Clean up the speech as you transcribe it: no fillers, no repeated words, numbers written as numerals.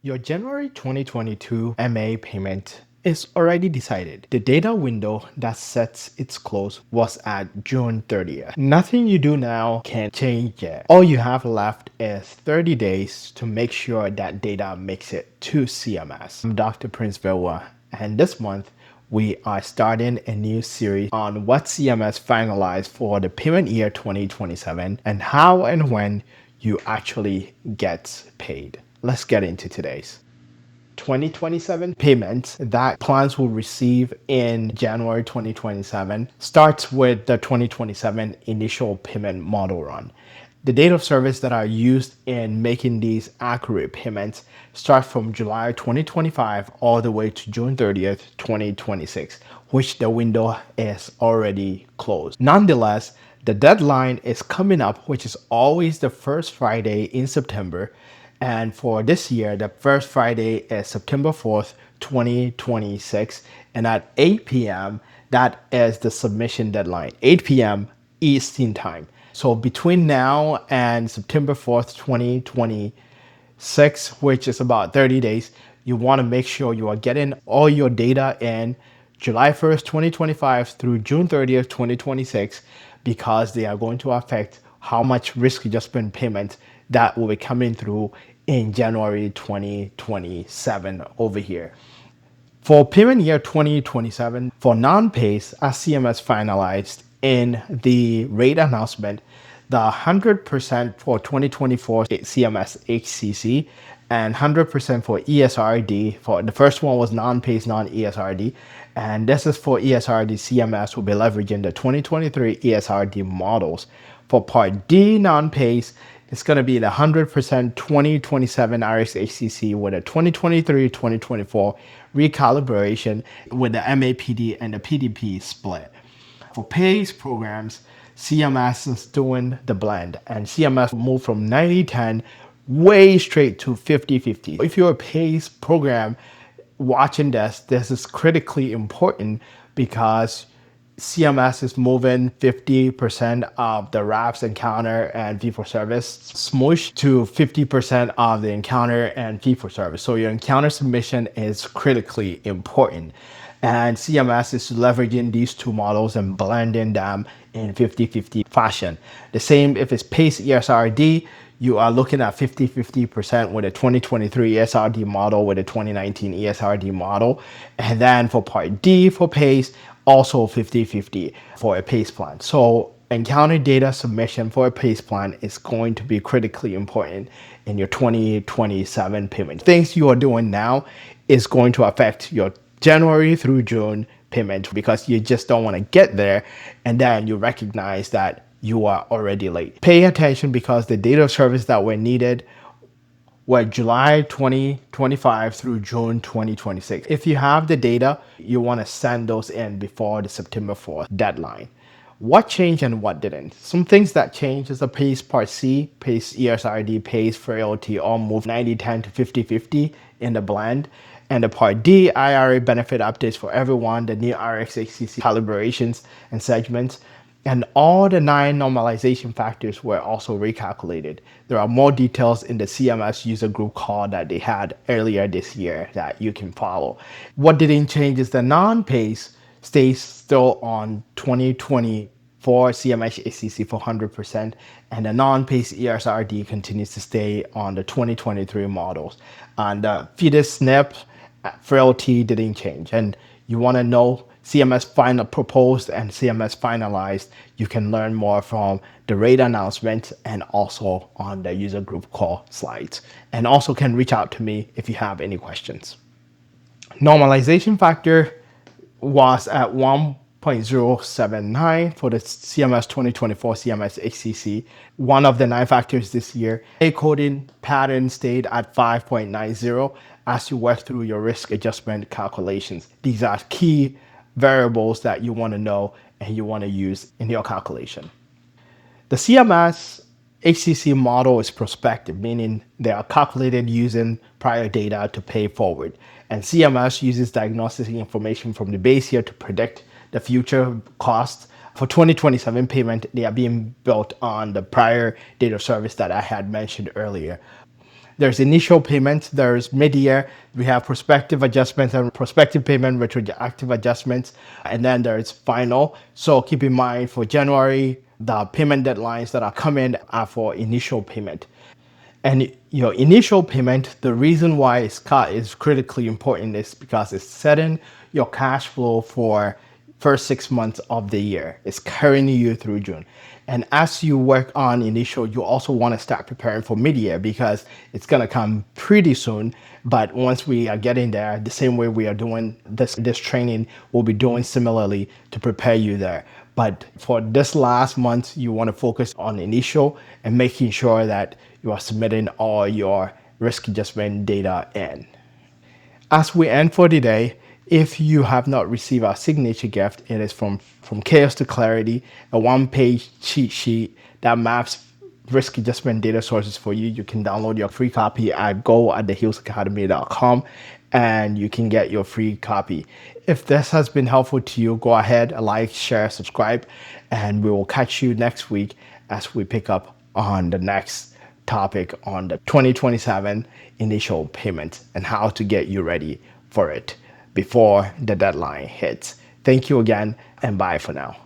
Your January 2022 MA payment is already decided. The data window that sets its close was at June 30th. Nothing you do now can change it. All you have left is 30 days to make sure that data makes it to CMS. I'm Dr. Prince Baawuah, and this month we are starting a new series on what CMS finalized for the payment year 2027 and how and when you actually get paid. Let's get into today's 2027 payments that plans will receive in January 2027 starts with the 2027 initial payment model run. The date of service that are used in making these accurate payments start from July 2025 all the way to June 30th, 2026, which the window is already closed. Nonetheless, the deadline is coming up, which is always the first Friday in September. And for this year, the first Friday is September 4th, 2026. And at 8 p.m., that is the submission deadline, 8 p.m. Eastern Time. So between now and September 4th, 2026, which is about 30 days, you want to make sure you are getting all your data in July 1st, 2025 through June 30th, 2026, because they are going to affect how much risk adjustment payment that will be coming through in January 2027 over here. For payment year 2027, for non-pays, as CMS finalized in the rate announcement, the 100% for 2024 CMS-HCC and 100% for ESRD. For the first one was non-pays, non-ESRD, and this is for ESRD. CMS will be leveraging the 2023 ESRD models. For Part D non-pays, it's going to be the 100% 2027 RxHCC with a 2023-2024 recalibration with the MAPD and the PDP split. For PACE programs, CMS is doing the blend, and CMS moved from 90-10 way straight to 50-50. If you're a PACE program watching this is critically important because CMS is moving 50% of the RAPS encounter and fee-for-service smoosh to 50% of the encounter and fee-for-service. So your encounter submission is critically important. And CMS is leveraging these two models and blending them in 50-50 fashion. The same if it's PACE ESRD, you are looking at 50-50% with a 2023 ESRD model with a 2019 ESRD model. And then for Part D for PACE, also 50-50 for a PACE plan. So encounter data submission for a PACE plan is going to be critically important in your 2027 payment. Things you are doing now is going to affect your January through June payment because you just don't want to get there and then you recognize that you are already late. Pay attention because the date of service that were needed were July 2025 through June 2026. If you have the data, you want to send those in before the September 4th deadline. What changed and what didn't? Some things that changed is the PACE Part C, PACE ESRD, PACE Frailty all moved 90-10 to 50-50 in the blend. And the Part D IRA benefit updates for everyone, the new RxHCC calibrations and segments, and all the 9 normalization factors were also recalculated. There are more details in the CMS user group call that they had earlier this year that you can follow. What didn't change is the non-PACE stays still on 2024 CMS-HCC for 100%, and the non-PACE ESRD continues to stay on the 2023 models. And the fetus SNP frailty didn't change. And you want to know CMS final proposed and CMS finalized, you can learn more from the rate announcement and also on the user group call slides. And also can reach out to me if you have any questions. Normalization factor was at 1.079 for the CMS 2024 CMS-HCC, one of the 9 factors this year. A coding pattern stayed at 5.90 as you work through your risk adjustment calculations. These are key variables that you want to know and you want to use in your calculation. The CMS-HCC model is prospective, meaning they are calculated using prior data to pay forward. And CMS uses diagnostic information from the base year to predict the future costs. For 2027 payment, they are being built on the prior date of service that I had mentioned earlier. There's initial payments, there's mid-year, we have prospective adjustments and prospective payment, retroactive adjustments, and then there's final. So keep in mind for January, the payment deadlines that are coming are for initial payment. And your initial payment, the reason why it's cut is critically important is because it's setting your cash flow for first 6 months of the year. It's carrying you through June. And as you work on initial, you also want to start preparing for mid-year because it's going to come pretty soon. But once we are getting there, the same way we are doing this training, we'll be doing similarly to prepare you there. But for this last month, you want to focus on initial and making sure that you are submitting all your risk adjustment data in. As we end for today, if you have not received our signature gift, it is from Chaos to Clarity, a one-page cheat sheet that maps risk adjustment data sources for you. You can download your free copy at go@thehillsacademy.com and you can get your free copy. If this has been helpful to you, go ahead, like, share, subscribe, and we will catch you next week as we pick up on the next topic on the 2027 initial payment and how to get you ready for it before the deadline hits. Thank you again, and bye for now.